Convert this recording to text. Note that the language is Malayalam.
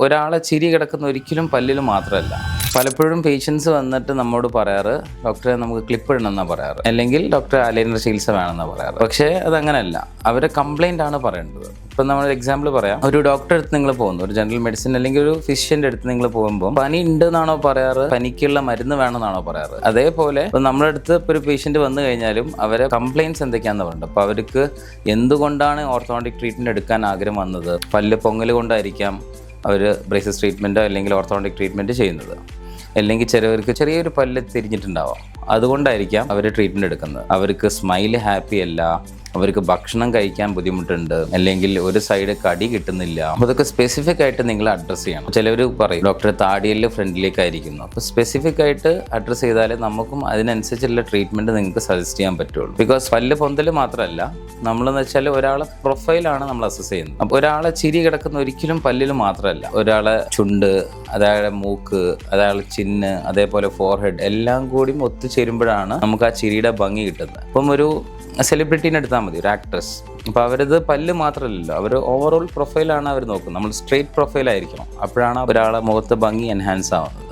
ഒരാളെ ചിരി കിടക്കുന്ന ഒരിക്കലും പല്ലിൽ മാത്രമല്ല. പലപ്പോഴും പേഷ്യൻസ് വന്നിട്ട് നമ്മോട് പറയാറ്, ഡോക്ടറെ നമുക്ക് ക്ലിപ്പ് ഇടണമെന്നാണ് പറയാറ്, അല്ലെങ്കിൽ ഡോക്ടറെ അലൈനർ ചികിത്സ വേണമെന്നാണ് പറയാറ്. പക്ഷേ അതങ്ങനെയല്ല, അവരെ കംപ്ലൈൻ്റ് ആണ് പറയേണ്ടത്. ഇപ്പം നമ്മളൊരു എക്സാമ്പിൾ പറയാം. ഒരു ഡോക്ടറെ അടുത്ത് നിങ്ങൾ പോകുന്നു, ഒരു ജനറൽ മെഡിസിൻ അല്ലെങ്കിൽ ഒരു ഫിസിഷ്യൻ്റെ അടുത്ത് നിങ്ങൾ പോകുമ്പോൾ പനി ഉണ്ടെന്നാണോ പറയാറ്, പനിക്കുള്ള മരുന്ന് വേണമെന്നാണോ പറയാറ്? അതേപോലെ ഇപ്പം നമ്മുടെ അടുത്ത് ഇപ്പോൾ ഒരു പേഷ്യൻ്റ് വന്നു കഴിഞ്ഞാലും അവരെ കംപ്ലയിൻറ്റ്സ് എന്തൊക്കെയാണെന്ന് പറയുന്നത്. അപ്പോൾ അവർക്ക് എന്തുകൊണ്ടാണ് ഓർത്തോഡോണ്ടിക് ട്രീറ്റ്മെൻറ്റ് എടുക്കാൻ ആഗ്രഹം വന്നത്? പല്ല് പൊങ്ങൽ കൊണ്ടായിരിക്കാം അവർ ബ്രേസസ് ട്രീറ്റ്മെൻറ്റോ അല്ലെങ്കിൽ ഓർത്തോഡോണ്ടിക് ട്രീറ്റ്മെൻറ്റ് ചെയ്യുന്നത്. അല്ലെങ്കിൽ ചിലവർക്ക് ചെറിയൊരു പല്ല് തിരിഞ്ഞിട്ടുണ്ടാവാം, അതുകൊണ്ടായിരിക്കാം അവർ ട്രീറ്റ്മെൻറ്റ് എടുക്കുന്നത്. അവർക്ക് സ്മൈൽ ഹാപ്പി അല്ല, അവർക്ക് ഭക്ഷണം കഴിക്കാൻ ബുദ്ധിമുട്ടുണ്ട്, അല്ലെങ്കിൽ ഒരു സൈഡ് കടി കിട്ടുന്നില്ല. അപ്പോൾ അതൊക്കെ സ്പെസിഫിക് ആയിട്ട് നിങ്ങൾ അഡ്രസ്സ് ചെയ്യണം. ചിലവർ പറയും ഡോക്ടറെ താടിയെല്ല് ഫ്രണ്ടിലേക്കായിരിക്കുന്നു. അപ്പോൾ സ്പെസിഫിക് ആയിട്ട് അഡ്രസ്സ് ചെയ്താലേ നമുക്കും അതിനനുസരിച്ചുള്ള ട്രീറ്റ്മെൻറ്റ് നിങ്ങൾക്ക് സജസ്റ്റ് ചെയ്യാൻ പറ്റുള്ളൂ. ബിക്കോസ് പല്ല് പൊന്തൽ മാത്രമല്ല, നമ്മളെന്ന് വെച്ചാൽ ഒരാളെ പ്രൊഫൈലാണ് നമ്മൾ അസസ് ചെയ്യുന്നത്. അപ്പോൾ ഒരാളെ ചിരി കിടക്കുന്ന ഒരിക്കലും പല്ലിൽ മാത്രമല്ല, ഒരാളെ ചുണ്ട്, അയാളുടെ മൂക്ക്, അയാളുടെ ചിന്ന്, അതേപോലെ ഫോർഹെഡ് എല്ലാം കൂടി ഒത്തുചേരുമ്പോഴാണ് നമുക്ക് ആ ചിരിയുടെ ഭംഗി കിട്ടുന്നത്. അപ്പം ഒരു സെലിബ്രിറ്റീനെ എടുത്താൽ മതി, ഒരു ആക്ട്രസ്. അപ്പോൾ അവരത് പല്ല് മാത്രമല്ലല്ലോ, അവർ ഓവറോൾ പ്രൊഫൈലാണ് അവർ നോക്കുന്നത്. നമ്മൾ സ്ട്രെയിറ്റ് പ്രൊഫൈലായിരിക്കണം, അപ്പോഴാണ് ഒരാളെ മുഖത്ത് ഭംഗി എൻഹാൻസ് ആവുന്നത്.